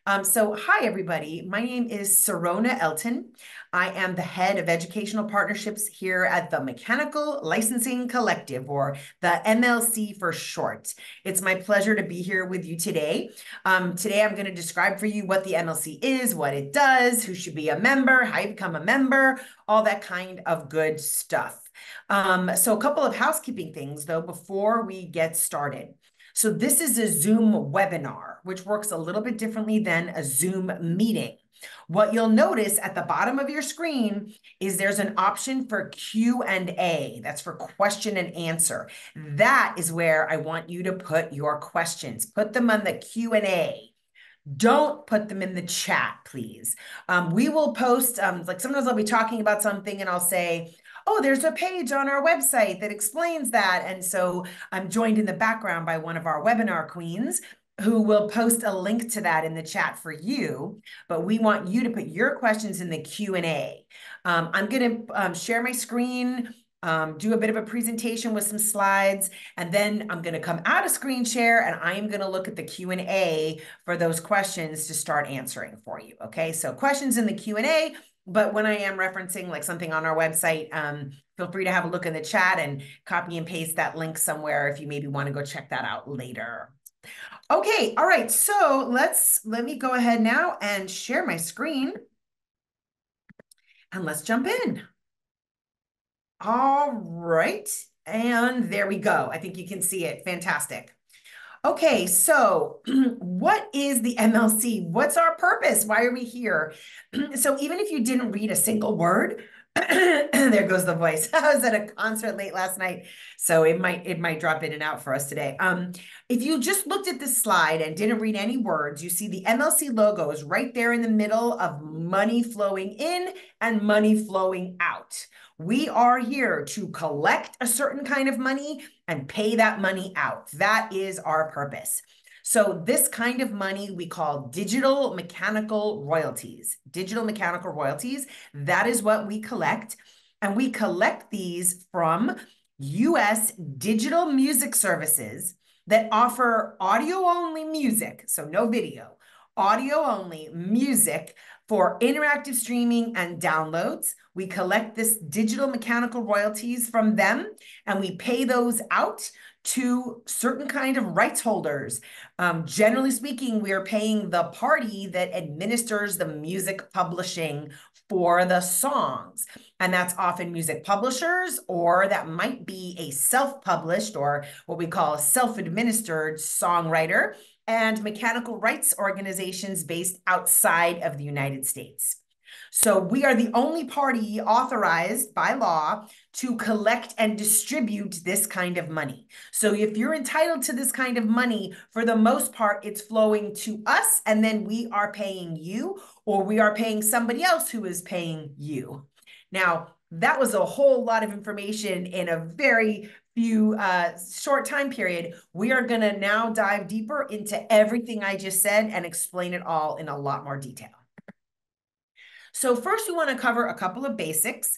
Hi, everybody. My name is Serona Elton. I am the head of educational partnerships here at the Mechanical Licensing Collective, or the MLC for short. It's my pleasure to be here with you today. Today, I'm going to describe for you what the MLC is, what it does, who should be a member, how you become a member, all that kind of good stuff. So a couple of housekeeping things, though, before we get started. So this is a Zoom webinar, which works a little bit differently than a Zoom meeting. What you'll notice at the bottom of your screen is there's an option for Q&A. That's for question and answer. That is where I want you to put your questions. Put them on the Q&A. Don't put them in the chat, please. We will post, like sometimes I'll be talking about something and I'll say, oh, there's a page on our website that explains that. And so I'm joined in the background by one of our webinar queens who will post a link to that in the chat for you. But we want you to put your questions in the Q&A. I'm going to share my screen, do a bit of a presentation with some slides, and then I'm going to come out of screen share and I am going to look at the Q&A for those questions to start answering for you. Okay, so questions in the Q&A. But when I am referencing like something on our website, feel free to have a look in the chat and copy and paste that link somewhere if you maybe want to go check that out later. Okay, all right, so let me go ahead now and share my screen. And let's jump in. All right, and there we go. I think you can see it. Fantastic. Okay, so what is the MLC? What's our purpose? Why are we here? So even if you didn't read a single word, there goes the voice. I was at a concert late last night, so it might drop in and out for us today. If you just looked at this slide and didn't read any words, you see the MLC logo is right there in the middle of money flowing in and money flowing out. We are here to collect a certain kind of money and pay that money out. That is our purpose. So this kind of money we call digital mechanical royalties. Digital mechanical royalties, that is what we collect. And we collect these from US digital music services that offer audio-only music, so no video, audio-only music for interactive streaming and downloads. We collect this digital mechanical royalties from them, and we pay those out to certain kind of rights holders. Generally speaking, we are paying the party that administers the music publishing for the songs. And that's often music publishers, or that might be a self-published or what we call a self-administered songwriter, and mechanical rights organizations based outside of the United States. So we are the only party authorized by law to collect and distribute this kind of money. So if you're entitled to this kind of money, for the most part, it's flowing to us, and then we are paying you, or we are paying somebody else who is paying you. Now, that was a whole lot of information in a very few short time period. We are going to now dive deeper into everything I just said and explain it all in a lot more detail. So first, we want to cover a couple of basics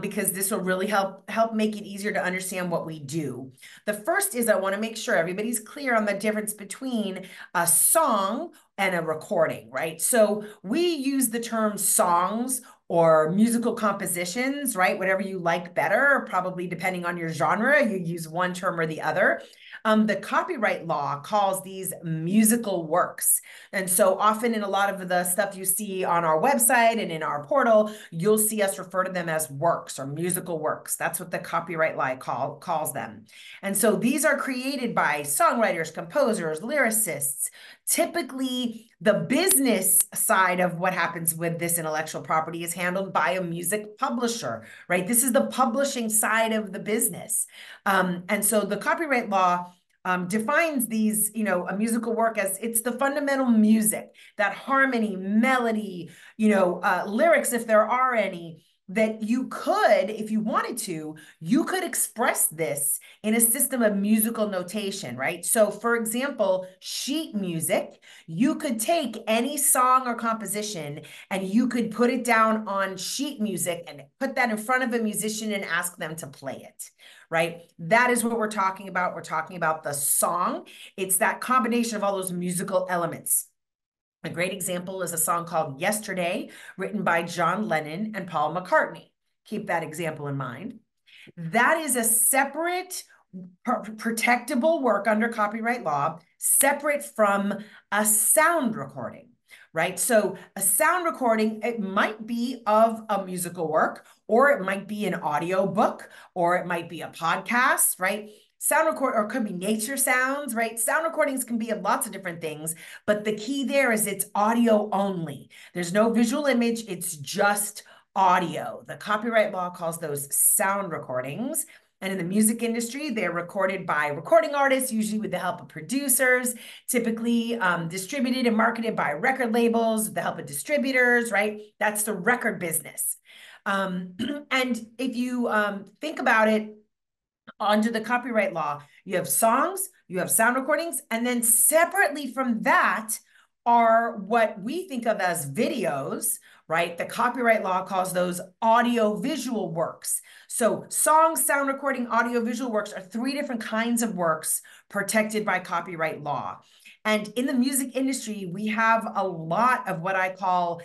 because this will really help make it easier to understand what we do. The first is I want to make sure everybody's clear on the difference between a song and a recording, right? So we use the term songs or musical compositions, right? Whatever you like better, probably depending on your genre, you use one term or the other. The copyright law calls these musical works. And so often in a lot of the stuff you see on our website and in our portal, you'll see us refer to them as works or musical works. That's what the copyright law calls them. And so these are created by songwriters, composers, lyricists. Typically, the business side of what happens with this intellectual property is handled by a music publisher, right? This is the publishing side of the business. And so the copyright law defines these, a musical work as it's the fundamental music, that harmony, melody, lyrics, if there are any, that you could, if you wanted to, you could express this in a system of musical notation, right? So for example, sheet music, you could take any song or composition and you could put it down on sheet music and put that in front of a musician and ask them to play it, right? That is what we're talking about. We're talking about the song. It's that combination of all those musical elements. A great example is a song called Yesterday, written by John Lennon and Paul McCartney. Keep that example in mind. That is a separate protectable work under copyright law, separate from a sound recording, right? So a sound recording, it might be of a musical work, or it might be an audio book, or it might be a podcast, right? Sound record, or it could be nature sounds, right? Sound recordings can be of lots of different things, but the key there is it's audio only. There's no visual image, it's just audio. The copyright law calls those sound recordings. And in the music industry, they're recorded by recording artists, usually with the help of producers, typically distributed and marketed by record labels, with the help of distributors, right? That's the record business. And if you think about it, under the copyright law, you have songs, you have sound recordings, and then separately from that are what we think of as videos, right? The copyright law calls those audio-visual works. So songs, sound recording, audio-visual works are 3 different kinds of works protected by copyright law. And in the music industry, we have a lot of what I call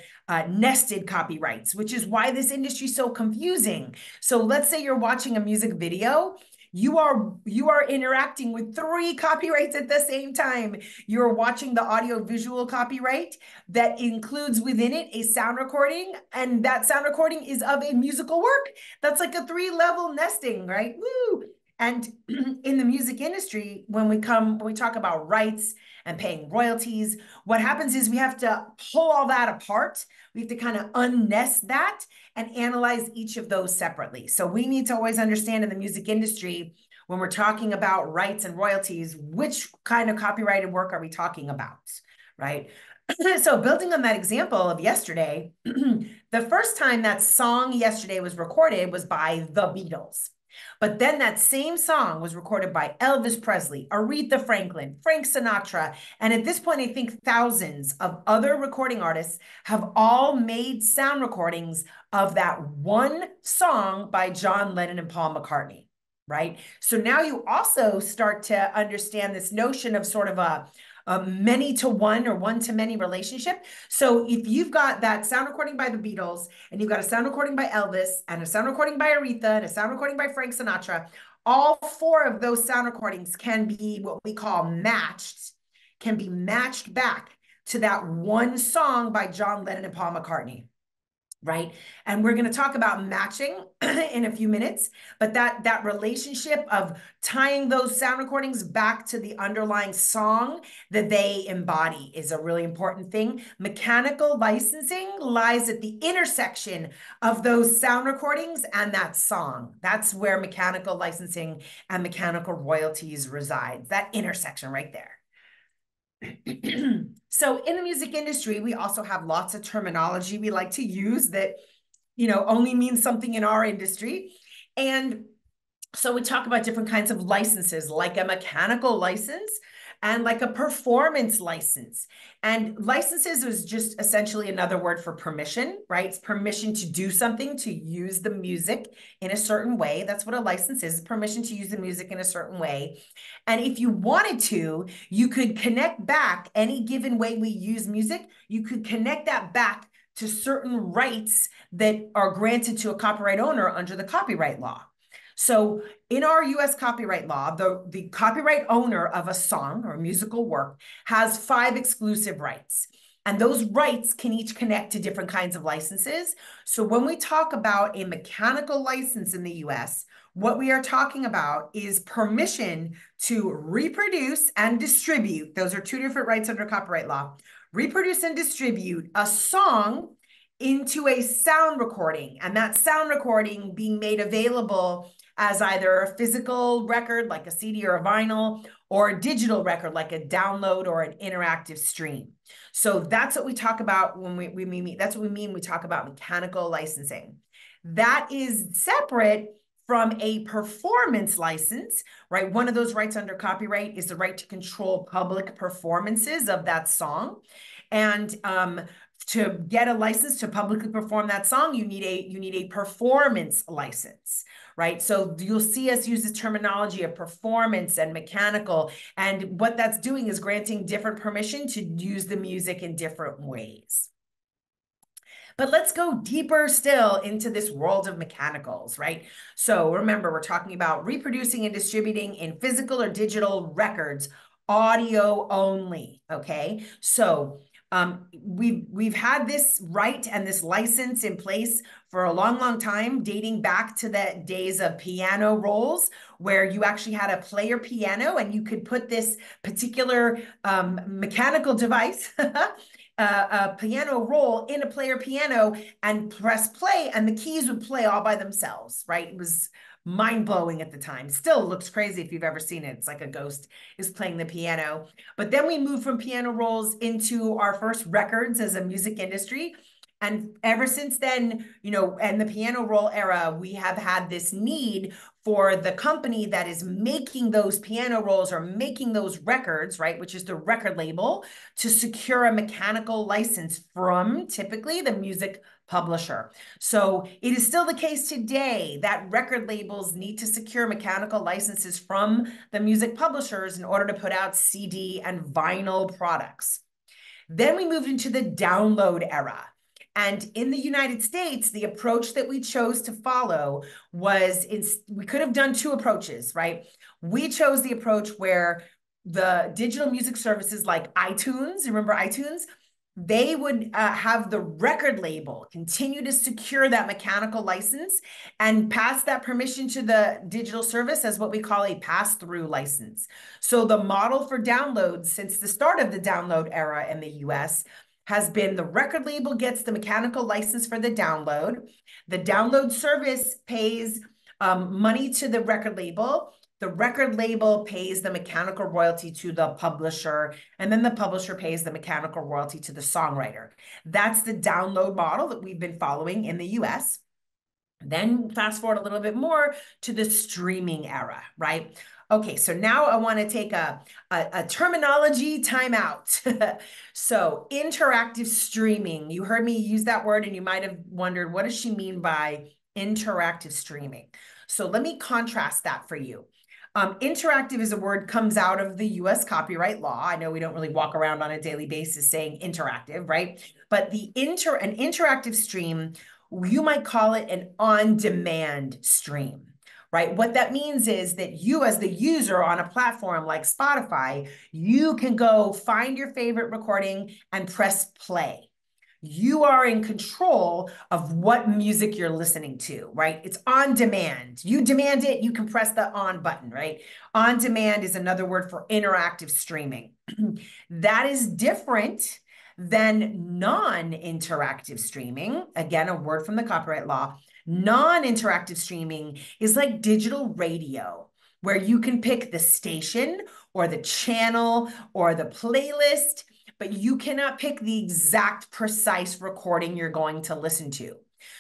nested copyrights, which is why this industry is so confusing. So let's say you're watching a music video. You are interacting with 3 copyrights at the same time. You're watching the audio-visual copyright that includes within it a sound recording, and that sound recording is of a musical work. That's like a 3-level nesting, right? Woo! And in the music industry, when we talk about rights and paying royalties, what happens is we have to pull all that apart. We have to kind of unnest that and analyze each of those separately. So we need to always understand in the music industry, when we're talking about rights and royalties, which kind of copyrighted work are we talking about, right? So building on that example of Yesterday, the first time that song Yesterday was recorded was by the Beatles. But then that same song was recorded by Elvis Presley, Aretha Franklin, Frank Sinatra, and at this point, I think thousands of other recording artists have all made sound recordings of that one song by John Lennon and Paul McCartney, right? So now you also start to understand this notion of sort of a many-to-one or one-to-many relationship. So if you've got that sound recording by the Beatles, and you've got a sound recording by Elvis, and a sound recording by Aretha, and a sound recording by Frank Sinatra, all 4 of those sound recordings can be what we call matched, can be matched back to that one song by John Lennon and Paul McCartney. Right? And we're going to talk about matching in a few minutes, but that relationship of tying those sound recordings back to the underlying song that they embody is a really important thing. Mechanical licensing lies at the intersection of those sound recordings and that song. That's where mechanical licensing and mechanical royalties resides, that intersection right there. So in the music industry, we also have lots of terminology we like to use that, only means something in our industry. And so we talk about different kinds of licenses, like a mechanical license and like a performance license. And licenses is just essentially another word for permission, right? It's permission to do something, to use the music in a certain way. That's what a license is, permission to use the music in a certain way. And if you wanted to, you could connect back any given way we use music, you could connect that back to certain rights that are granted to a copyright owner under the copyright law. So in our US copyright law, the copyright owner of a song or a musical work has 5 exclusive rights. And those rights can each connect to different kinds of licenses. So when we talk about a mechanical license in the US, what we are talking about is permission to reproduce and distribute. Those are 2 different rights under copyright law. Reproduce and distribute a song into a sound recording, and that sound recording being made available as either a physical record like a CD or a vinyl, or a digital record like a download or an interactive stream. So that's what we talk about when we mean, that's what we mean when we talk about mechanical licensing. That is separate from a performance license, right? One of those rights under copyright is the right to control public performances of that song. And to get a license to publicly perform that song, you need a performance license, right? So you'll see us use the terminology of performance and mechanical, and what that's doing is granting different permission to use the music in different ways. But let's go deeper still into this world of mechanicals, right? So remember, we're talking about reproducing and distributing in physical or digital records, audio only, okay? So we've had this right and this license in place for a long, long time, dating back to the days of piano rolls, where you actually had a player piano and you could put this particular mechanical device a piano roll in a player piano and press play, and the keys would play all by themselves, right? It was mind-blowing at the time. Still looks crazy if you've ever seen it. It's like a ghost is playing the piano. But then we moved from piano rolls into our first records as a music industry. And ever since then, you know, and the piano roll era, we have had this need for the company that is making those piano rolls or making those records, right, which is the record label, to secure a mechanical license from typically the music publisher. So it is still the case today that record labels need to secure mechanical licenses from the music publishers in order to put out CD and vinyl products. Then we moved into the download era. And in the United States, the approach that we chose to follow was, we could have done two approaches, right? We chose the approach where the digital music services like iTunes, remember iTunes? They would have the record label continue to secure that mechanical license and pass that permission to the digital service as what we call a pass-through license. So the model for downloads since the start of the download era in the US has been the record label gets the mechanical license for the download service pays money to the record label pays the mechanical royalty to the publisher, and then the publisher pays the mechanical royalty to the songwriter. That's the download model that we've been following in the US. Then fast forward a little bit more to the streaming era, right? Okay, so now I want to take a terminology timeout. So interactive streaming, you heard me use that word and you might have wondered, what does she mean by interactive streaming? So let me contrast that for you. Interactive is a word comes out of the US copyright law. I know we don't really walk around on a daily basis saying interactive, right? But an interactive stream, you might call it an on-demand stream, right? What that means is that you as the user on a platform like Spotify, you can go find your favorite recording and press play. You are in control of what music you're listening to, right? It's on demand. You demand it, you can press the on button, right? On demand is another word for interactive streaming. That is different than non-interactive streaming. Again, a word from the copyright law. Non-interactive streaming is like digital radio, where you can pick the station or the channel or the playlist, but you cannot pick the exact precise recording you're going to listen to.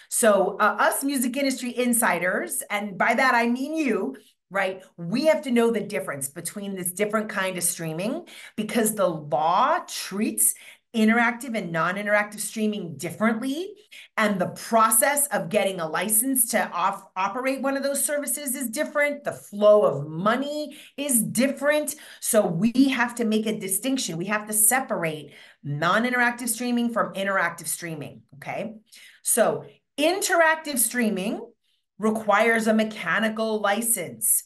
So us music industry insiders, and by that I mean you, right? We have to know the difference between this different kind of streaming because the law treats interactive and non-interactive streaming differently. And the process of getting a license to operate one of those services is different. The flow of money is different. So we have to make a distinction. We have to separate non-interactive streaming from interactive streaming, okay? So interactive streaming requires a mechanical license.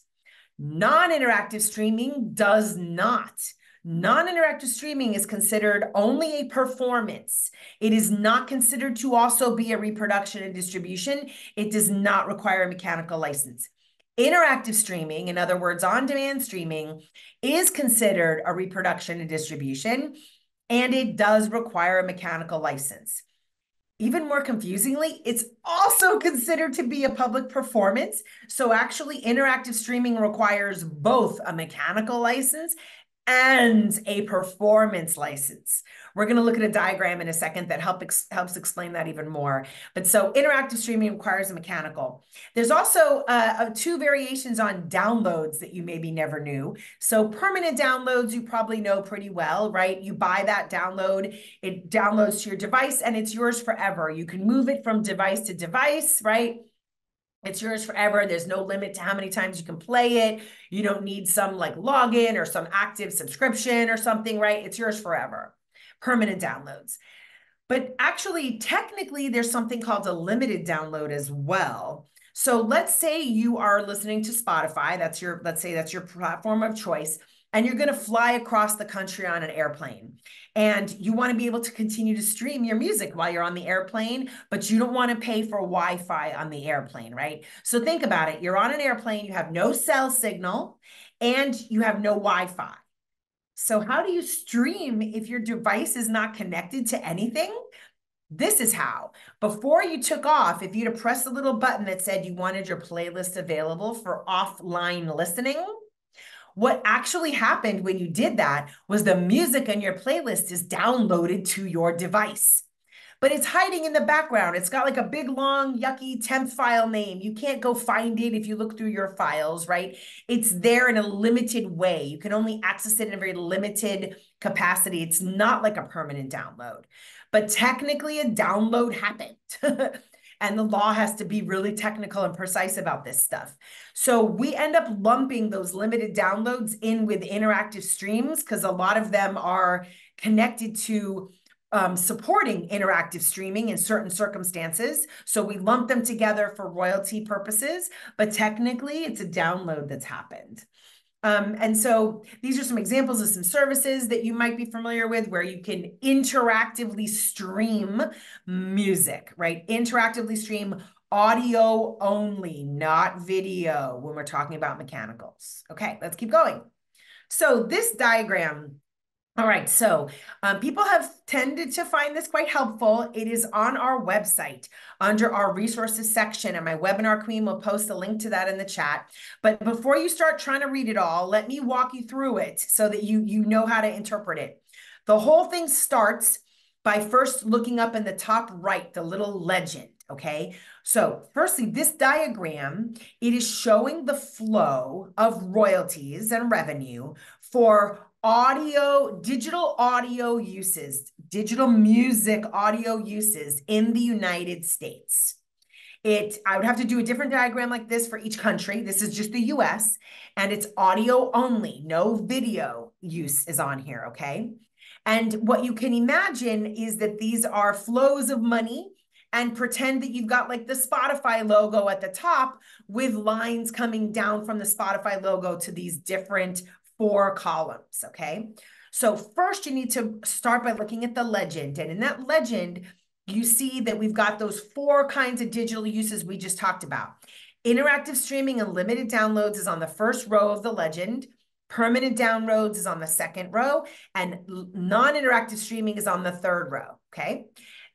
Non-interactive streaming does not. Non-interactive streaming is considered only a performance. It is not considered to also be a reproduction and distribution. It does not require a mechanical license. Interactive streaming, in other words, on-demand streaming, is considered a reproduction and distribution, and it does require a mechanical license. Even more confusingly, it's also considered to be a public performance. So actually, interactive streaming requires both a mechanical license and a performance license, We're going to look at a diagram in a second that helps explain that even more. But so interactive streaming requires a mechanical. There's also two variations on downloads that you maybe never knew. So permanent downloads, you probably know pretty well, right? You buy that download, it downloads to your device and it's yours forever. You can move it from device to device, right? It's yours forever. There's no limit to how many times you can play it. You don't need some like login or some active subscription or something, right? It's yours forever. Permanent downloads. But actually, technically, there's something called a limited download as well. So let's say you are listening to Spotify. Let's say that's your platform of choice, and you're going to fly across the country on an airplane. And you want to be able to continue to stream your music while you're on the airplane, but you don't want to pay for Wi-Fi on the airplane, right? So think about it. You're on an airplane, you have no cell signal, and you have no Wi-Fi. So how do you stream if your device is not connected to anything? This is how. Before you took off, if you'd have pressed the little button that said you wanted your playlist available for offline listening, what actually happened when you did that was the music in your playlist is downloaded to your device. But it's hiding in the background. It's got like a big, long, yucky temp file name. You can't go find it if you look through your files, right? It's there in a limited way. You can only access it in a very limited capacity. It's not like a permanent download. But technically, a download happened. And the law has to be really technical and precise about this stuff. So we end up lumping those limited downloads in with interactive streams because a lot of them are connected to supporting interactive streaming in certain circumstances. So we lump them together for royalty purposes, but technically it's a download that's happened. And so these are some examples of some services that you might be familiar with where you can interactively stream music, right? Interactively stream audio only, not video when we're talking about mechanicals. Okay, let's keep going. So this diagram, all right, so people have tended to find this quite helpful. It is on our website under our resources section, and my webinar queen will post a link to that in the chat. But before you start trying to read it all, let me walk you through it so that you know how to interpret it. The whole thing starts by first looking up in the top right, the little legend, okay? So firstly, this diagram, it is showing the flow of royalties and revenue for digital audio uses, digital music audio uses in the United States. I would have to do a different diagram like this for each country. This is just the US, and it's audio only. No video use is on here, okay? And what you can imagine is that these are flows of money, and pretend that you've got like the Spotify logo at the top with lines coming down from the Spotify logo to these different 4 columns, okay? So first you need to start by looking at the legend. And in that legend, you see that we've got those 4 kinds of digital uses we just talked about. Interactive streaming and limited downloads is on the first row of the legend. Permanent downloads is on the second row. And non-interactive streaming is on the third row, okay?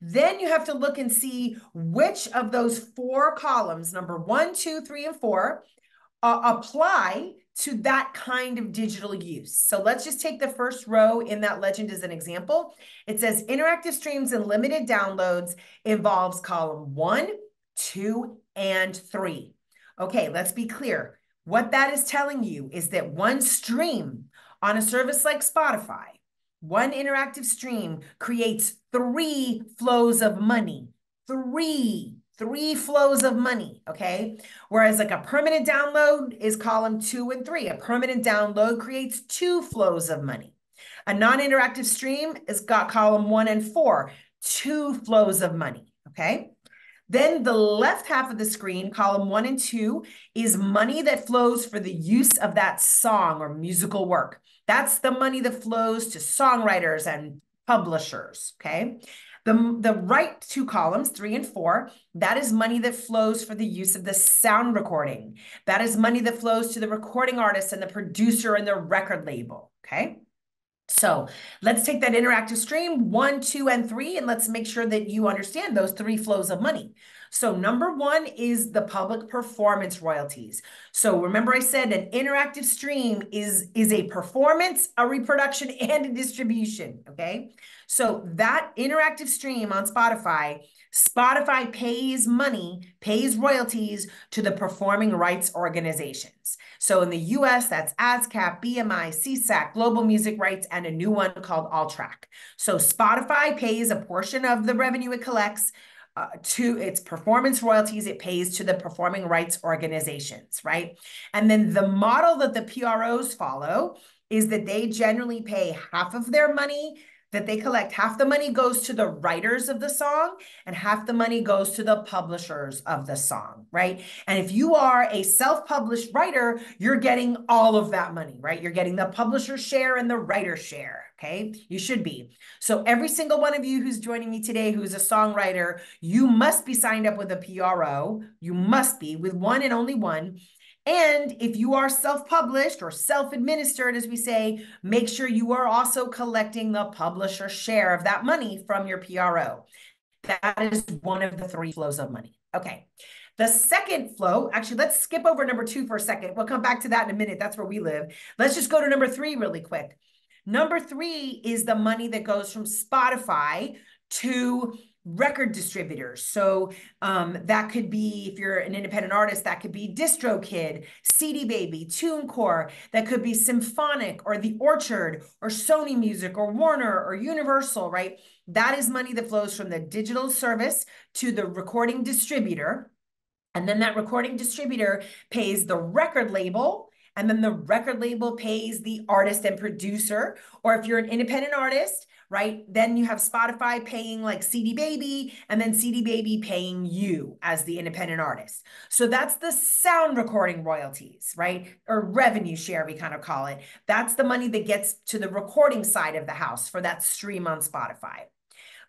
Then you have to look and see which of those 4 columns, number 1, 2, 3, and 4, apply to that kind of digital use. So let's just take the first row in that legend as an example. It says interactive streams and limited downloads involves column 1, 2, and 3. Okay, let's be clear. What that is telling you is that one stream on a service like Spotify, one interactive stream creates 3 flows of money. Three flows of money, okay? Whereas like a permanent download is column 2 and 3. A permanent download creates 2 flows of money. A non-interactive stream has got column 1 and 4, 2 flows of money, okay? Then the left half of the screen, column 1 and 2, is money that flows for the use of that song or musical work. That's the money that flows to songwriters and publishers, okay? The right 2 columns, 3 and 4, that is money that flows for the use of the sound recording. That is money that flows to the recording artist and the producer and the record label, okay? So let's take that interactive stream 1, 2, and 3, and let's make sure that you understand those 3 flows of money. So number 1 is the public performance royalties. So remember I said an interactive stream is a performance, a reproduction, and a distribution, okay? So that interactive stream on Spotify, Spotify pays royalties to the performing rights organizations. So in the US, that's ASCAP, BMI, CSAC, Global Music Rights, and a new one called AllTrack. So Spotify pays a portion of the revenue it collects to its performance royalties. It pays to the performing rights organizations, right? And then the model that the PROs follow is that they generally pay half of their money that they collect. Half the money goes to the writers of the song and half the money goes to the publishers of the song, right? And if you are a self-published writer, you're getting all of that money, right? You're getting the publisher share and the writer share, okay? You should be. So every single one of you who's joining me today, who's a songwriter, you must be signed up with a PRO. You must be, with one and only one. And if you are self-published or self-administered, as we say, make sure you are also collecting the publisher share of that money from your PRO. That is one of the 3 flows of money. Okay. The second flow, actually, let's skip over number 2 for a second. We'll come back to that in a minute. That's where we live. Let's just go to number 3 really quick. Number 3 is the money that goes from Spotify to record distributors. So that could be, if you're an independent artist, that could be DistroKid, CD Baby, TuneCore, that could be Symphonic or The Orchard or Sony Music or Warner or Universal, right? That is money that flows from the digital service to the recording distributor. And then that recording distributor pays the record label, and then the record label pays the artist and producer. Or if you're an independent artist, right, then you have Spotify paying like CD Baby, and then CD Baby paying you as the independent artist. So that's the sound recording royalties, right? Or revenue share, we kind of call it. That's the money that gets to the recording side of the house for that stream on Spotify.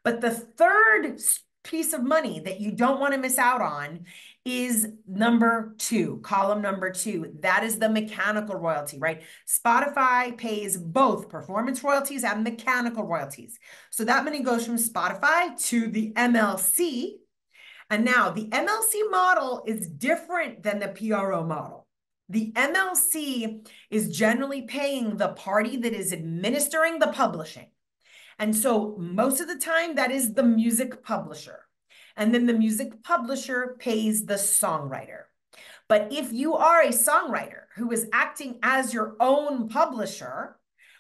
But the third piece of money that you don't want to miss out on is number 2, column number 2. That is the mechanical royalty, right? Spotify pays both performance royalties and mechanical royalties. So that money goes from Spotify to the MLC. And now the MLC model is different than the PRO model. The MLC is generally paying the party that is administering the publishing. And so most of the time, that is the music publisher. And then the music publisher pays the songwriter. But if you are a songwriter who is acting as your own publisher,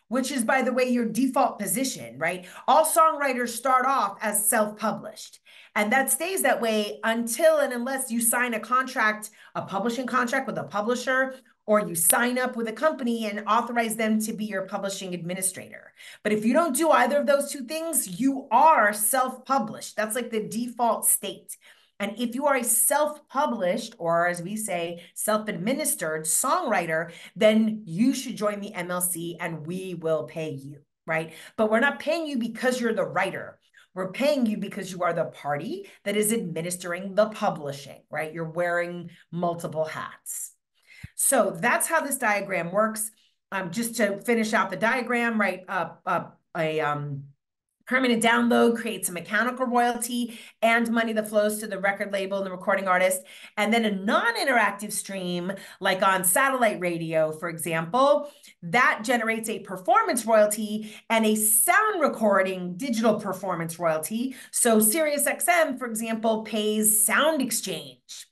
which is, by the way, your default position, right? All songwriters start off as self-published. And that stays that way until and unless you sign a contract, a publishing contract with a publisher, or you sign up with a company and authorize them to be your publishing administrator. But if you don't do either of those 2 things, you are self-published. That's like the default state. And if you are a self-published, or as we say, self-administered songwriter, then you should join the MLC and we will pay you, right? But we're not paying you because you're the writer. We're paying you because you are the party that is administering the publishing, right? You're wearing multiple hats. So that's how this diagram works. Just to finish out the diagram, right? Permanent download creates a mechanical royalty and money that flows to the record label and the recording artist. And then a non-interactive stream, like on satellite radio, for example, that generates a performance royalty and a sound recording digital performance royalty. So SiriusXM, for example, pays sound exchange,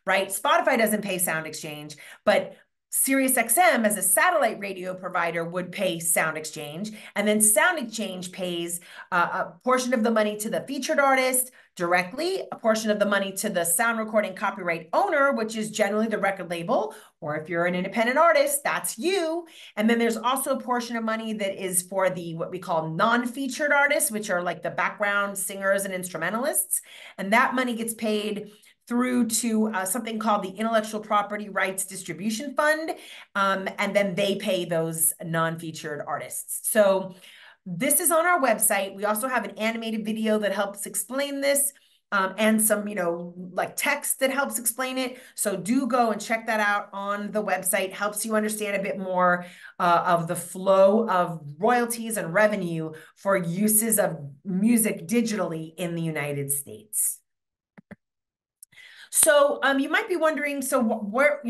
right? Spotify doesn't pay sound exchange, but SiriusXM as a satellite radio provider would pay sound exchange. And then sound exchange pays a portion of the money to the featured artist directly, a portion of the money to the sound recording copyright owner, which is generally the record label, or if you're an independent artist, that's you. And then there's also a portion of money that is for the what we call non-featured artists, which are like the background singers and instrumentalists. And that money gets paid through to something called the Intellectual Property Rights Distribution Fund, and then they pay those non-featured artists. So this is on our website. We also have an animated video that helps explain this. and some, like text that helps explain it. So do go and check that out on the website. Helps you understand a bit more of the flow of royalties and revenue for uses of music digitally in the United States. So you might be wondering, so where,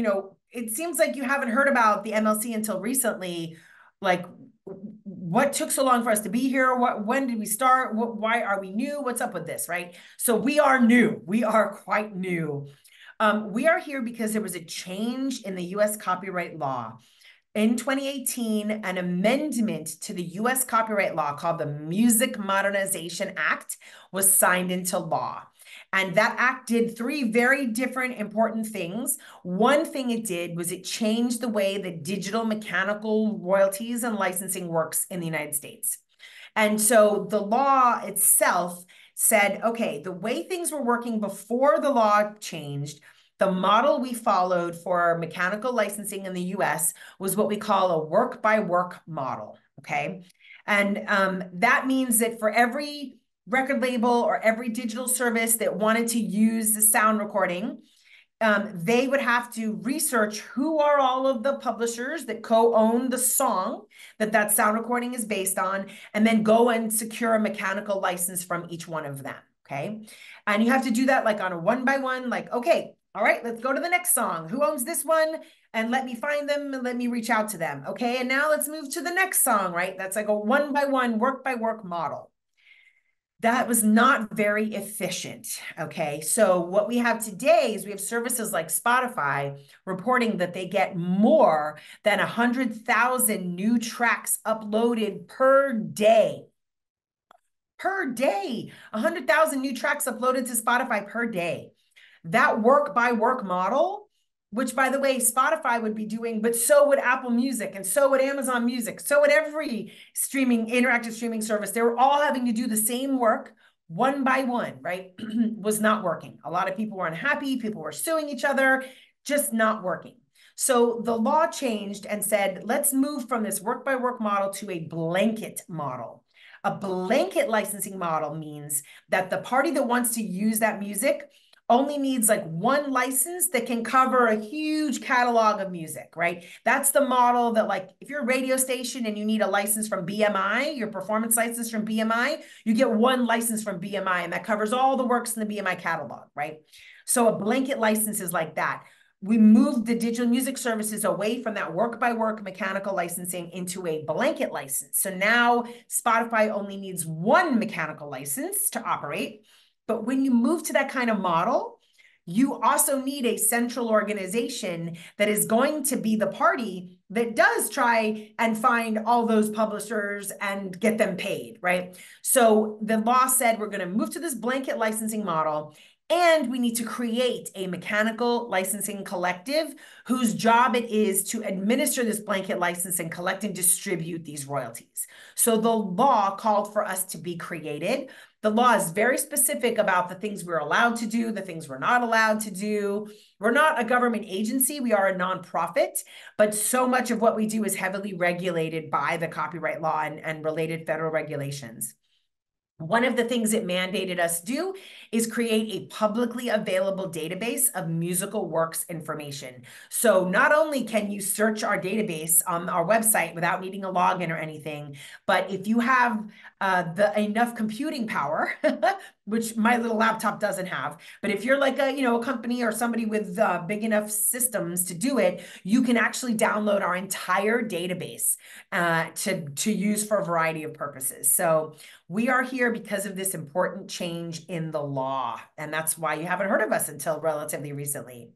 it seems like you haven't heard about the MLC until recently. Like, what took so long for us to be here? When did we start? Why are we new? What's up with this, right? So we are new. We are quite new. We are here because there was a change in the US copyright law. In 2018, an amendment to the US copyright law called the Music Modernization Act was signed into law. And that act did three very different important things. One thing it did was it changed the way the digital mechanical royalties and licensing works in the United States. And so the law itself said, okay, the way things were working before the law changed, the model we followed for mechanical licensing in the US was what we call a work by work model, okay? And that means that for every record label or every digital service that wanted to use the sound recording, they would have to research who are all of the publishers that co-own the song that sound recording is based on, and then go and secure a mechanical license from each one of them, okay? And you have to do that like on a one-by-one, like, okay, all right, let's go to the next song. Who owns this one? And let me find them and let me reach out to them, okay? And now let's move to the next song, right? That's like a one-by-one, work-by-work model. That was not very efficient, okay? So what we have today is we have services like Spotify reporting that they get more than 100,000 new tracks uploaded per day. Per day, 100,000 new tracks uploaded to Spotify per day. That work by work model, which by the way, Spotify would be doing, but so would Apple Music, and so would Amazon Music, so would every interactive streaming service. They were all having to do the same work one by one, right? Was not working. A lot of people were unhappy. People were suing each other, just not working. So the law changed and said, let's move from this work by work model to a blanket model. A blanket licensing model means that the party that wants to use that music only needs like one license that can cover a huge catalog of music, right? That's the model that, like, if you're a radio station and you need a license from BMI, your performance license from BMI, you get one license from BMI and that covers all the works in the BMI catalog, right? So a blanket license is like that. We moved the digital music services away from that work by work mechanical licensing into a blanket license. So now Spotify only needs one mechanical license to operate. But when you move to that kind of model, you also need a central organization that is going to be the party that does try and find all those publishers and get them paid, right? So the law said we're going to move to this blanket licensing model, and we need to create a mechanical licensing collective whose job it is to administer this blanket license and collect and distribute these royalties. So the law called for us to be created. The law is very specific about the things we're allowed to do, the things we're not allowed to do. We're not a government agency. We are a nonprofit, but so much of what we do is heavily regulated by the copyright law and related federal regulations. One of the things it mandated us do is create a publicly available database of musical works information. So not only can you search our database on our website without needing a login or anything, but if you have enough computing power, which my little laptop doesn't have, but if you're like a company or somebody with big enough systems to do it, you can actually download our entire database to use for a variety of purposes. So we are here because of this important change in the law, and that's why you haven't heard of us until relatively recently.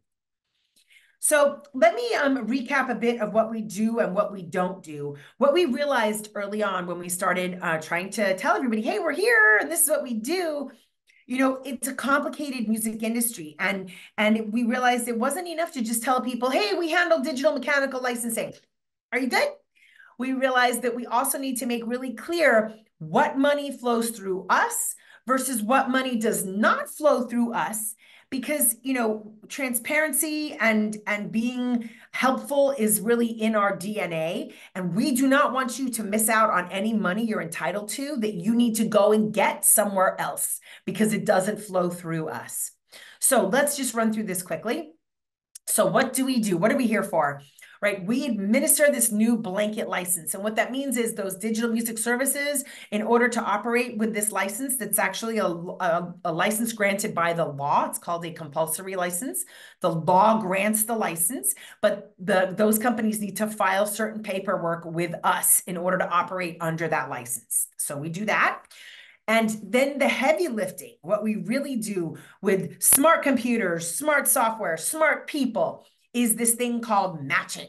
So let me recap a bit of what we do and what we don't do. What we realized early on when we started trying to tell everybody, hey, we're here and this is what we do. It's a complicated music industry, and we realized it wasn't enough to just tell people, hey, we handle digital mechanical licensing. Are you good? We realized that we also need to make really clear what money flows through us versus what money does not flow through us, because, you know, transparency and being helpful is really in our DNA. And we do not want you to miss out on any money you're entitled to that you need to go and get somewhere else because it doesn't flow through us. So let's just run through this quickly. So what do we do? What are we here for? Right? We administer this new blanket license. And what that means is those digital music services, in order to operate with this license, that's actually a license granted by the law. It's called a compulsory license. The law grants the license, but those companies need to file certain paperwork with us in order to operate under that license. So we do that. And then the heavy lifting, what we really do with smart computers, smart software, smart people, is this thing called matching.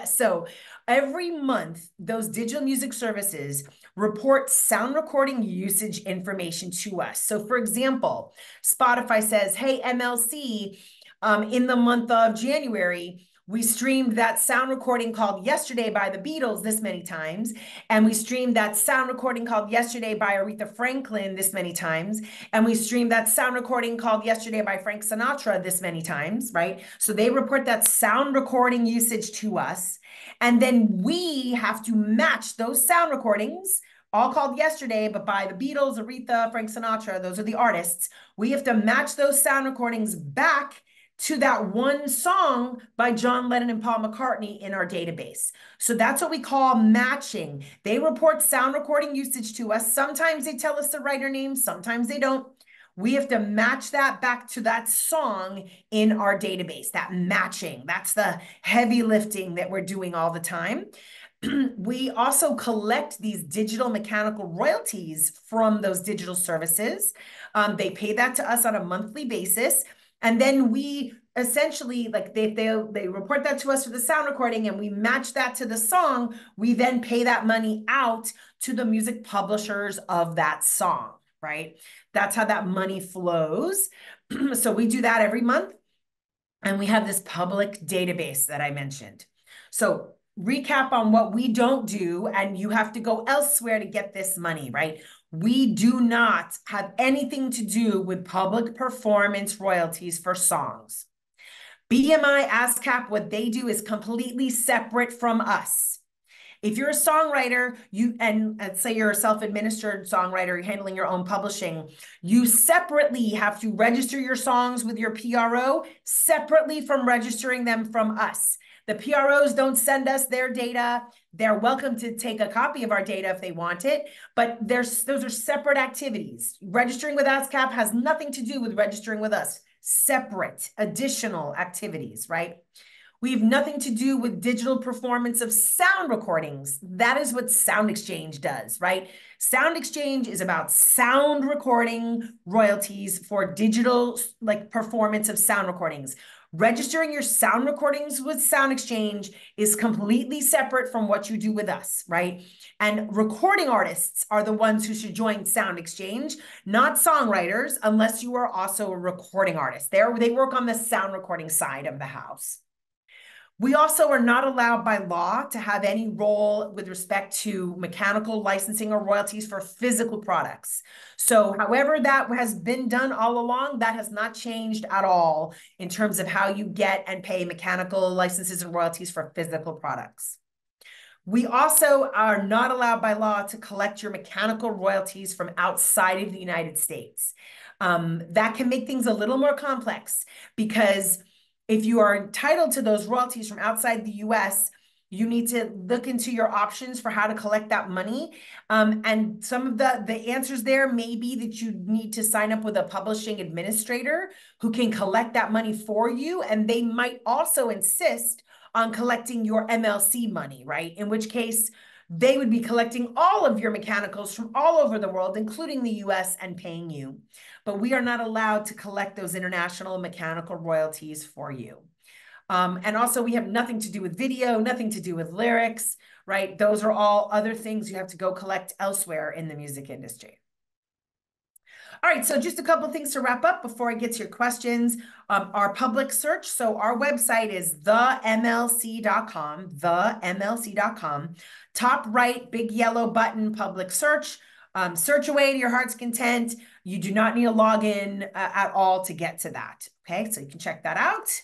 So every month, those digital music services report sound recording usage information to us. So for example, Spotify says, hey, MLC, in the month of January, we streamed that sound recording called Yesterday by the Beatles this many times. And we streamed that sound recording called Yesterday by Aretha Franklin this many times. And we streamed that sound recording called Yesterday by Frank Sinatra this many times, right? So they report that sound recording usage to us. And then we have to match those sound recordings, all called Yesterday, but by the Beatles, Aretha, Frank Sinatra, those are the artists. We have to match those sound recordings back to that one song by John Lennon and Paul McCartney in our database. So that's what we call matching. They report sound recording usage to us. Sometimes they tell us the writer name, sometimes they don't. We have to match that back to that song in our database, that matching. That's the heavy lifting that we're doing all the time. We also collect these digital mechanical royalties from those digital services. They pay that to us on a monthly basis. And then we essentially, like they report that to us for the sound recording and we match that to the song. We then pay that money out to the music publishers of that song, right? That's how that money flows. So we do that every month. And we have this public database that I mentioned. So recap on what we don't do, and you have to go elsewhere to get this money, right? We do not have anything to do with public performance royalties for songs. BMI, ASCAP, what they do is completely separate from us. If you're a songwriter, and let's say you're a self-administered songwriter, you're handling your own publishing, you separately have to register your songs with your PRO separately from registering them from us. The PROs don't send us their data. They're welcome to take a copy of our data if they want it, but those are separate activities. Registering with ASCAP has nothing to do with registering with us. Separate, additional activities, right? We have nothing to do with digital performance of sound recordings. That is what Sound Exchange does, right? Sound Exchange is about sound recording royalties for digital performance of sound recordings. Registering your sound recordings with Sound Exchange is completely separate from what you do with us, right? And recording artists are the ones who should join Sound Exchange, not songwriters, unless you are also a recording artist. They work on the sound recording side of the house. We also are not allowed by law to have any role with respect to mechanical licensing or royalties for physical products. So however that has been done all along, that has not changed at all in terms of how you get and pay mechanical licenses and royalties for physical products. We also are not allowed by law to collect your mechanical royalties from outside of the United States. That can make things a little more complex, because if you are entitled to those royalties from outside the US, you need to look into your options for how to collect that money. And some of the answers there may be that you need to sign up with a publishing administrator who can collect that money for you. And they might also insist on collecting your MLC money, right? In which case, they would be collecting all of your mechanicals from all over the world, including the US, and paying you. But we are not allowed to collect those international mechanical royalties for you. And also, we have nothing to do with video, nothing to do with lyrics, right? Those are all other things you have to go collect elsewhere in the music industry. All right, so just a couple of things to wrap up before I get to your questions. Our public search, so our website is themlc.com, themlc.com. Top right, big yellow button, public search. Search away to your heart's content. You do not need a login at all to get to that. Okay, so you can check that out.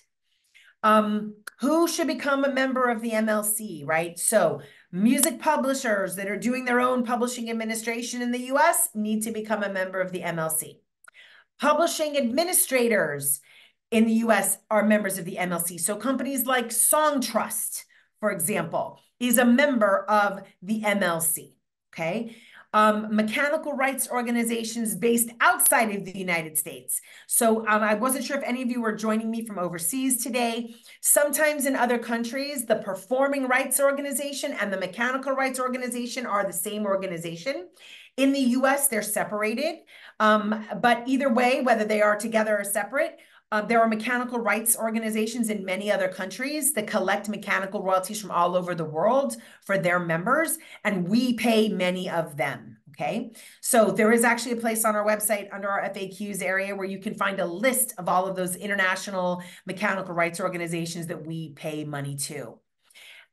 Who should become a member of the MLC, right? So music publishers that are doing their own publishing administration in the US need to become a member of the MLC. Publishing administrators in the US are members of the MLC. So companies like Songtrust, for example, is a member of the MLC, okay? Mechanical rights organizations based outside of the United States. So I wasn't sure if any of you were joining me from overseas today. Sometimes in other countries, the performing rights organization and the mechanical rights organization are the same organization. In the US, they're separated. But either way, whether they are together or separate, there are mechanical rights organizations in many other countries that collect mechanical royalties from all over the world for their members, and we pay many of them, okay? So there is actually a place on our website under our FAQs area where you can find a list of all of those international mechanical rights organizations that we pay money to.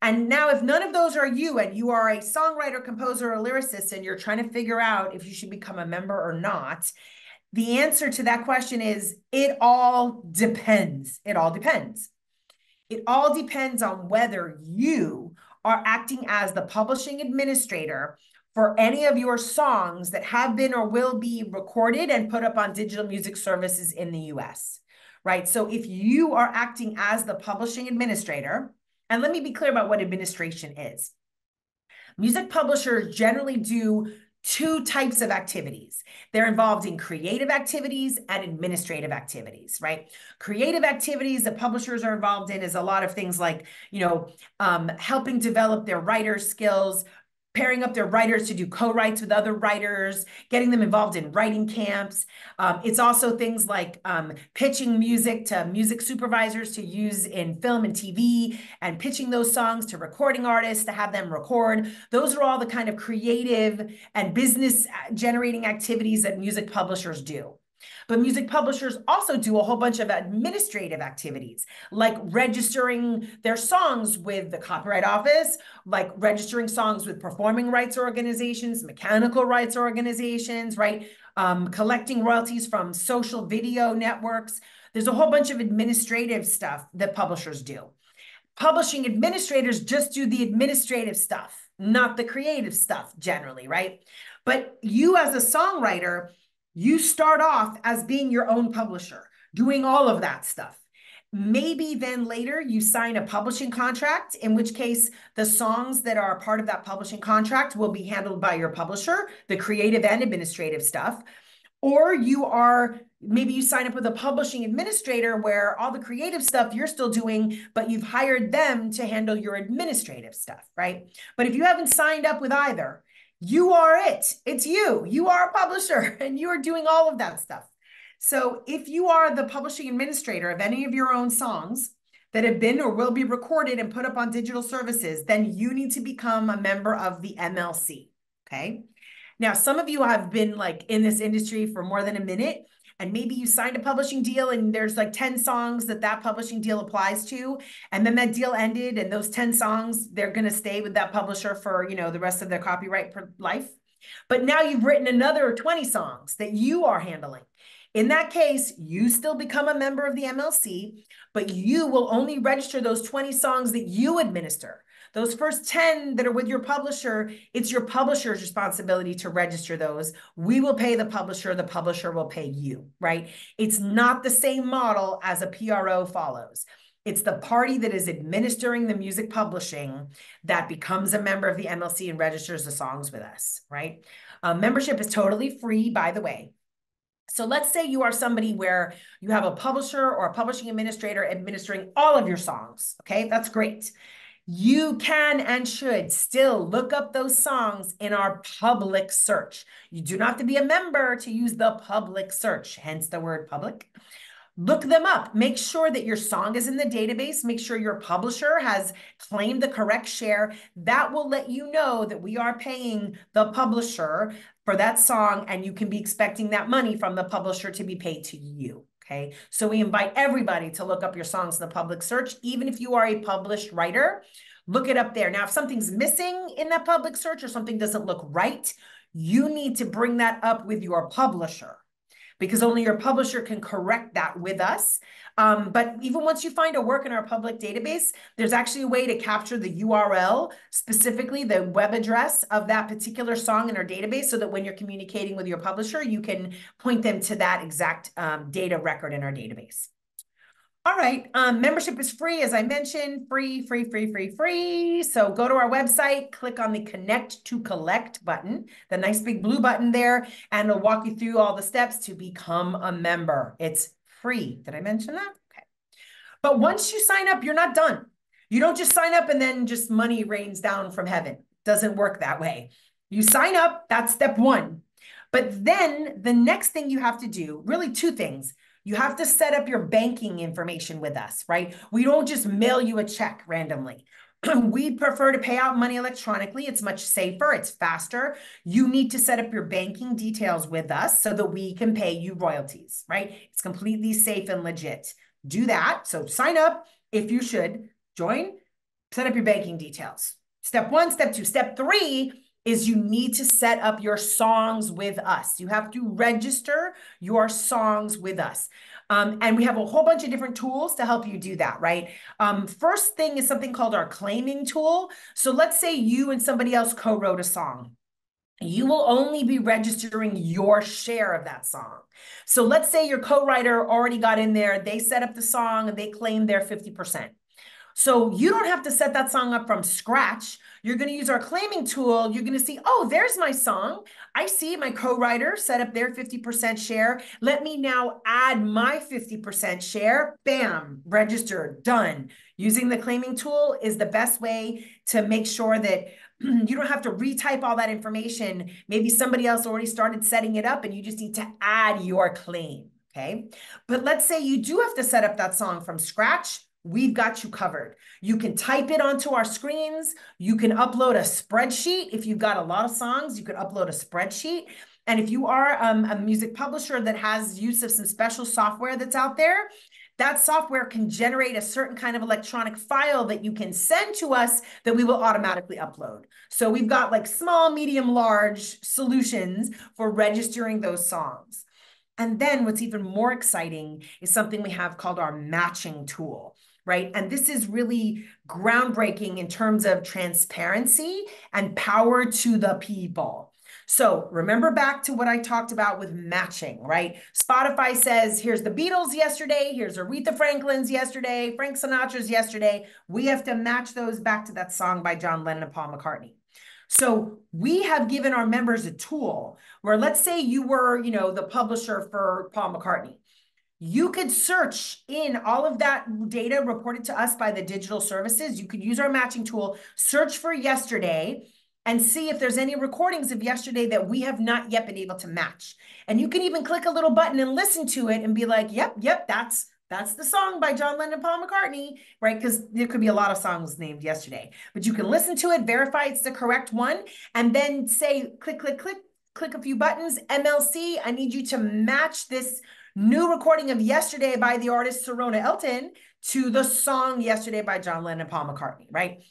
And now, if none of those are you, and you are a songwriter, composer, or lyricist, and you're trying to figure out if you should become a member or not, the answer to that question is it all depends. It all depends. It all depends on whether you are acting as the publishing administrator for any of your songs that have been or will be recorded and put up on digital music services in the US, right? So if you are acting as the publishing administrator, and let me be clear about what administration is. Music publishers generally do two types of activities. They're involved in creative activities and administrative activities, right? Creative activities that publishers are involved in is a lot of things like, helping develop their writer skills, pairing up their writers to do co-writes with other writers, getting them involved in writing camps. It's also things like pitching music to music supervisors to use in film and TV, and pitching those songs to recording artists to have them record. Those are all the kind of creative and business generating activities that music publishers do. But music publishers also do a whole bunch of administrative activities, like registering their songs with the Copyright Office, like registering songs with performing rights organizations, mechanical rights organizations, right? Collecting royalties from social video networks. There's a whole bunch of administrative stuff that publishers do. Publishing administrators just do the administrative stuff, not the creative stuff generally, right? But you as a songwriter, you start off as being your own publisher, doing all of that stuff. Maybe then later you sign a publishing contract, in which case the songs that are part of that publishing contract will be handled by your publisher, the creative and administrative stuff. Or maybe you sign up with a publishing administrator where all the creative stuff you're still doing, but you've hired them to handle your administrative stuff, right? But if you haven't signed up with either, you are it. It's you. You are a publisher and you are doing all of that stuff. So if you are the publishing administrator of any of your own songs that have been or will be recorded and put up on digital services, then you need to become a member of the MLC, okay? Now, some of you have been like in this industry for more than a minute, and maybe you signed a publishing deal and there's like 10 songs that publishing deal applies to, and then that deal ended and those 10 songs, they're going to stay with that publisher for, the rest of their copyright life. But now you've written another 20 songs that you are handling. In that case, you still become a member of the MLC, but you will only register those 20 songs that you administer. Those first 10 that are with your publisher, it's your publisher's responsibility to register those. We will pay the publisher will pay you, right? It's not the same model as a PRO follows. It's the party that is administering the music publishing that becomes a member of the MLC and registers the songs with us, right? Membership is totally free, by the way. So let's say you are somebody where you have a publisher or a publishing administrator administering all of your songs, okay? That's great. You can and should still look up those songs in our public search. You do not have to be a member to use the public search, hence the word public. Look them up. Make sure that your song is in the database. Make sure your publisher has claimed the correct share. That will let you know that we are paying the publisher for that song, and you can be expecting that money from the publisher to be paid to you. Okay, so we invite everybody to look up your songs in the public search, even if you are a published writer. Look it up there. Now, if something's missing in that public search or something doesn't look right, you need to bring that up with your publisher. because only your publisher can correct that with us. But even once you find a work in our public database, there's actually a way to capture the URL, specifically the web address of that particular song in our database, so that when you're communicating with your publisher, you can point them to that exact data record in our database. All right, membership is free, as I mentioned, free. So go to our website, click on the Connect to Collect button, the nice big blue button there, and it'll walk you through all the steps to become a member. It's free. Did I mention that? Okay. But once you sign up, you're not done. You don't just sign up and then just money rains down from heaven. It doesn't work that way. You sign up, that's step one. But then the next thing you have to do, really two things. You have to set up your banking information with us, right? We don't just mail you a check randomly. We prefer to pay out money electronically. It's much safer. It's faster. You need to set up your banking details with us so that we can pay you royalties, right? It's completely safe and legit. Do that. So sign up if you should. Join, set up your banking details. Step one, step two. Step three is you need to set up your songs with us. You have to register your songs with us. And we have a whole bunch of different tools to help you do that, right? First thing is something called our claiming tool. So let's say you and somebody else co-wrote a song. You will only be registering your share of that song. So let's say your co-writer already got in there, they set up the song and they claimed their 50%. So you don't have to set that song up from scratch. You're going to use our claiming tool. You're going to see, oh, there's my song. I see my co-writer set up their 50% share. Let me now add my 50% share. Bam, registered, done. Using the claiming tool is the best way to make sure that you don't have to retype all that information. Maybe somebody else already started setting it up and you just need to add your claim, okay? But let's say you do have to set up that song from scratch. We've got you covered. You can type it onto our screens. You can upload a spreadsheet. If you've got a lot of songs, you can upload a spreadsheet. And if you are a music publisher that has use of some special software that's out there, that software can generate a certain kind of electronic file that you can send to us that we will automatically upload. So we've got like small, medium, large solutions for registering those songs. And then what's even more exciting is something we have called our matching tool, right? And this is really groundbreaking in terms of transparency and power to the people. So remember back to what I talked about with matching, right? Spotify says, here's the Beatles yesterday, here's Aretha Franklin's yesterday, Frank Sinatra's yesterday. We have to match those back to that song by John Lennon and Paul McCartney. So we have given our members a tool where, let's say you were, the publisher for Paul McCartney. You could search in all of that data reported to us by the digital services. You could use our matching tool, search for yesterday, and see if there's any recordings of yesterday that we have not yet been able to match. And you can even click a little button and listen to it and be like, yep, that's the song by John Lennon and Paul McCartney, right? Because there could be a lot of songs named yesterday. But you can listen to it, verify it's the correct one, and then say, click a few buttons. MLC, I need you to match this new recording of Yesterday by the artist Serona Elton to the song Yesterday by John Lennon and Paul McCartney, right?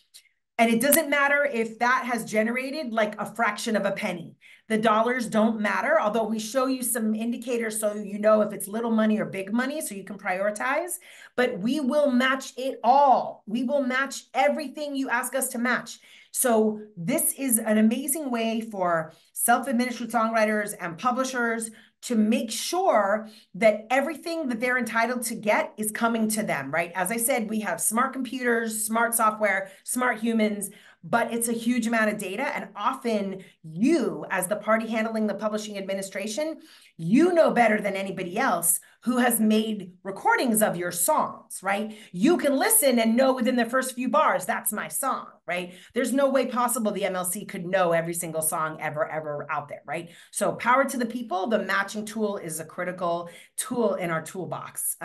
And it doesn't matter if that has generated like a fraction of a penny. The dollars don't matter, although we show you some indicators so you know if it's little money or big money so you can prioritize. But we will match it all. We will match everything you ask us to match. So this is an amazing way for self-administered songwriters and publishers to make sure that everything that they're entitled to get is coming to them, right? As I said, we have smart computers, smart software, smart humans, but it's a huge amount of data. And often you, as the party handling the publishing administration, you know better than anybody else who has made recordings of your songs, right? You can listen and know within the first few bars, that's my song, right? There's no way possible the MLC could know every single song ever out there, right? So power to the people, the matching tool is a critical tool in our toolbox.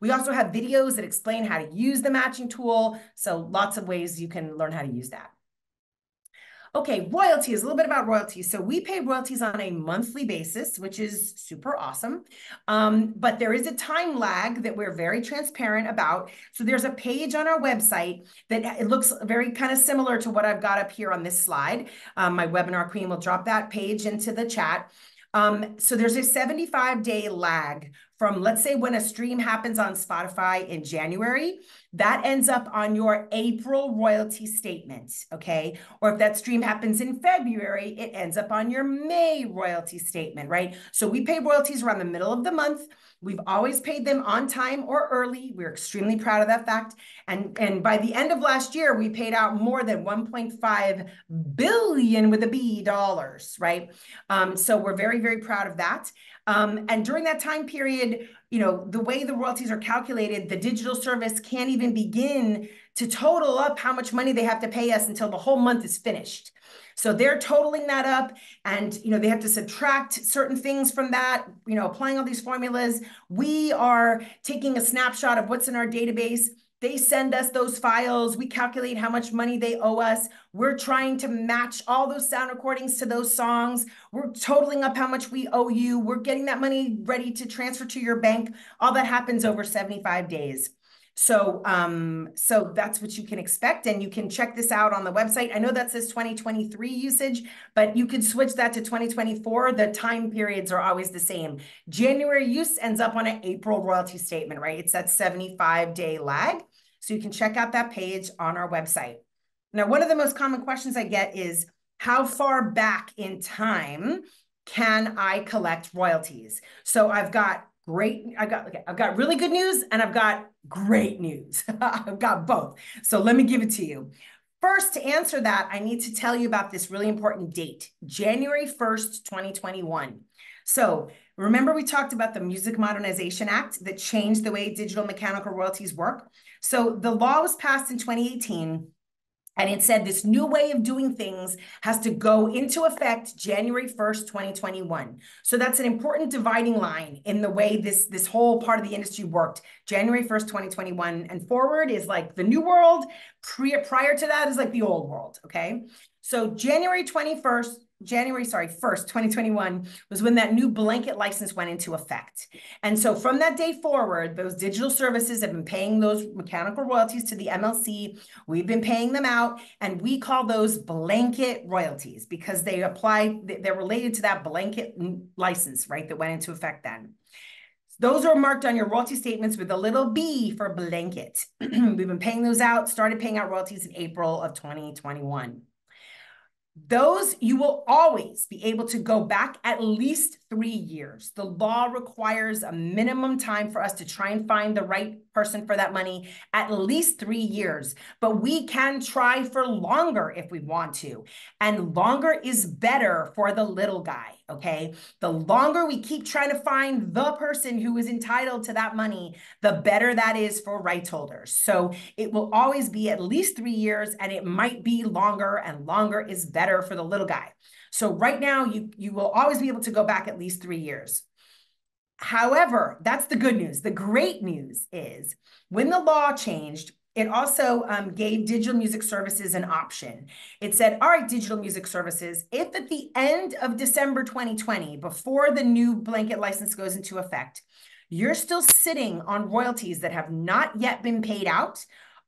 We also have videos that explain how to use the matching tool. So lots of ways you can learn how to use that. Okay, royalties, a little bit about royalties. So we pay royalties on a monthly basis, which is super awesome. But there is a time lag that we're very transparent about. So there's a page on our website that it looks very kind of similar to what I've got up here on this slide. My webinar queen will drop that page into the chat. So there's a 75-day lag from, let's say, when a stream happens on Spotify in January, that ends up on your April royalty statement, okay? Or if that stream happens in February, it ends up on your May royalty statement, right? So we pay royalties around the middle of the month. We've always paid them on time or early. We're extremely proud of that fact. And by the end of last year, we paid out more than 1.5 billion with a B dollars, right? So we're very, very proud of that. And during that time period, you know, the way the royalties are calculated, the digital service can't even begin to total up how much money they have to pay us until the whole month is finished. So they're totaling that up, and, you know, they have to subtract certain things from that, you know, applying all these formulas. We are taking a snapshot of what's in our database. They send us those files. We calculate how much money they owe us. We're trying to match all those sound recordings to those songs. We're totaling up how much we owe you. We're getting that money ready to transfer to your bank. All that happens over 75 days. So that's what you can expect, and you can check this out on the website. I know that says 2023 usage, but you could switch that to 2024. The time periods are always the same. January use ends up on an April royalty statement, right? It's that 75-day lag. So you can check out that page on our website. Now, one of the most common questions I get is, how far back in time can I collect royalties? So I've got really good news, and I've got great news. I've got both. So let me give it to you. First, to answer that, I need to tell you about this really important date, January 1st, 2021. So remember, we talked about the Music Modernization Act that changed the way digital mechanical royalties work. So the law was passed in 2018. And it said this new way of doing things has to go into effect January 1st, 2021. So that's an important dividing line in the way this whole part of the industry worked. January 1st, 2021 and forward is like the new world. Prior to that is like the old world, okay? So January 1st, 2021 was when that new blanket license went into effect. And so from that day forward, those digital services have been paying those mechanical royalties to the MLC. We've been paying them out, and we call those blanket royalties because they're related to that blanket license, right, that went into effect then. Those are marked on your royalty statements with a little B for blanket. We've been paying those out, started paying out royalties in April of 2021. Those, you will always be able to go back at least 3 years. The law requires a minimum time for us to try and find the right person for that money, at least 3 years. But we can try for longer if we want to. And longer is better for the little guy, okay? The longer we keep trying to find the person who is entitled to that money, the better that is for rights holders. So it will always be at least 3 years, and it might be longer, and longer is better for the little guy. So right now, you will always be able to go back at least 3 years. However, that's the good news. The great news is when the law changed, it also gave digital music services an option. It said, all right, digital music services, if at the end of December 2020, before the new blanket license goes into effect, you're still sitting on royalties that have not yet been paid out,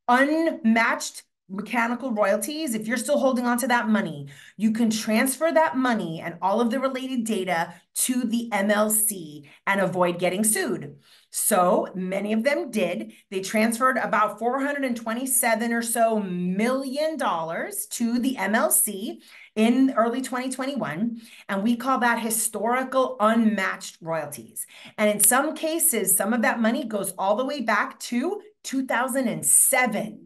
unmatched mechanical royalties, if you're still holding on to that money, you can transfer that money and all of the related data to the MLC and avoid getting sued. So many of them did. They transferred about $427 or so million to the MLC in early 2021, and we call that historical unmatched royalties. And in some cases, some of that money goes all the way back to 2007.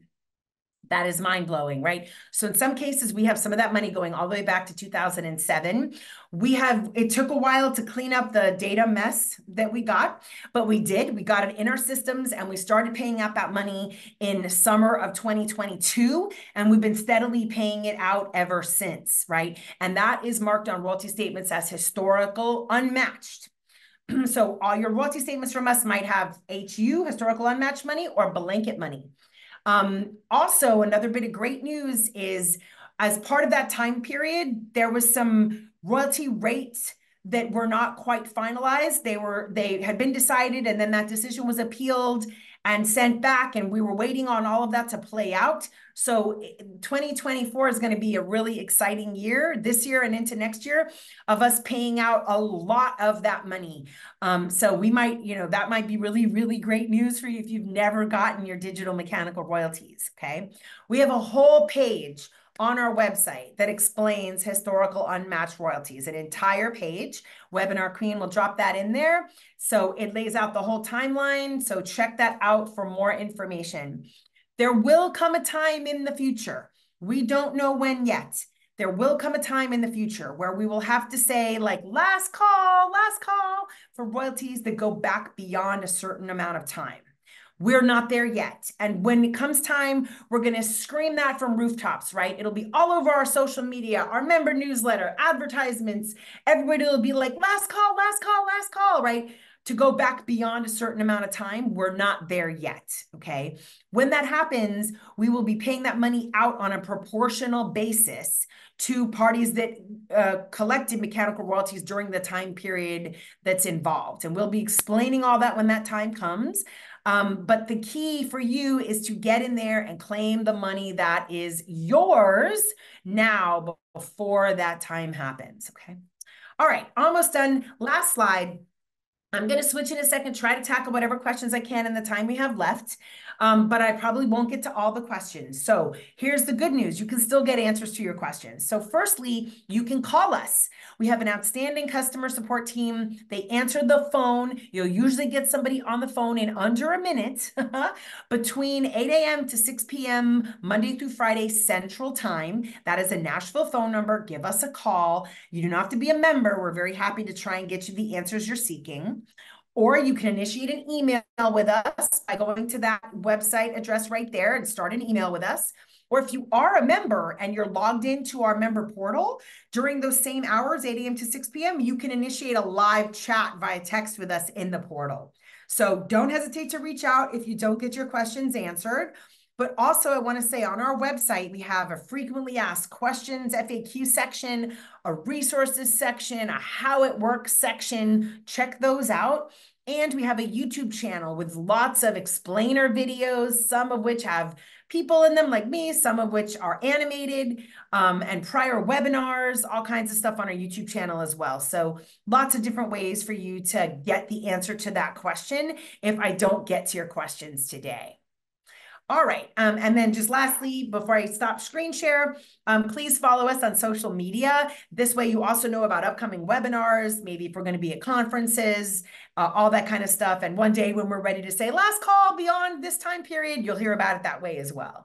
That is mind-blowing, right? So in some cases, we have some of that money going all the way back to 2007. It took a while to clean up the data mess that we got, but we did. We got it in our systems, and we started paying out that money in summer of 2022, and we've been steadily paying it out ever since, right? And that is marked on royalty statements as historical unmatched. So all your royalty statements from us might have HU, historical unmatched money, or blanket money. Also, another bit of great news is, as part of that time period, there was some royalty rates that were not quite finalized. They had been decided, and then that decision was appealed. and sent back, and we were waiting on all of that to play out. So 2024 is going to be a really exciting year this year and into next year of us paying out a lot of that money. So we might, that might be really, really great news for you if you've never gotten your digital mechanical royalties, okay? We have a whole page on our website that explains historical unmatched royalties, an entire page. Webinar Queen will drop that in there. So it lays out the whole timeline. So check that out for more information. There will come a time in the future. We don't know when yet. There will come a time in the future where we will have to say, like, last call for royalties that go back beyond a certain amount of time. We're not there yet. And when it comes time, we're going to scream that from rooftops, right? It'll be all over our social media, our member newsletter, advertisements. Everybody will be like, last call, right? To go back beyond a certain amount of time. We're not there yet, okay? When that happens, we will be paying that money out on a proportional basis to parties that collected mechanical royalties during the time period that's involved. And we'll be explaining all that when that time comes. But the key for you is to get in there and claim the money that is yours now before that time happens, okay? All right, almost done. Last slide. I'm going to switch in a second, try to tackle whatever questions I can in the time we have left, but I probably won't get to all the questions. So here's the good news. You can still get answers to your questions. So firstly, you can call us. We have an outstanding customer support team. They answer the phone. You'll usually get somebody on the phone in under a minute between 8 a.m. to 6 p.m. Monday through Friday Central Time. That is a Nashville phone number. Give us a call. You do not have to be a member. We're very happy to try and get you the answers you're seeking. Or you can initiate an email with us by going to that website address right there and start an email with us. Or if you are a member and you're logged into our member portal during those same hours, 8 a.m. to 6 p.m., you can initiate a live chat via text with us in the portal. So don't hesitate to reach out if you don't get your questions answered. But also, I want to say on our website, we have a frequently asked questions FAQ section, a resources section, a how it works section. Check those out. And we have a YouTube channel with lots of explainer videos, some of which have people in them like me, some of which are animated, and prior webinars, all kinds of stuff on our YouTube channel as well. So lots of different ways for you to get the answer to that question if I don't get to your questions today. All right, and then just lastly, before I stop screen share, please follow us on social media. This way you also know about upcoming webinars, maybe if we're going to be at conferences, all that kind of stuff. And one day when we're ready to say last call beyond this time period, you'll hear about it that way as well.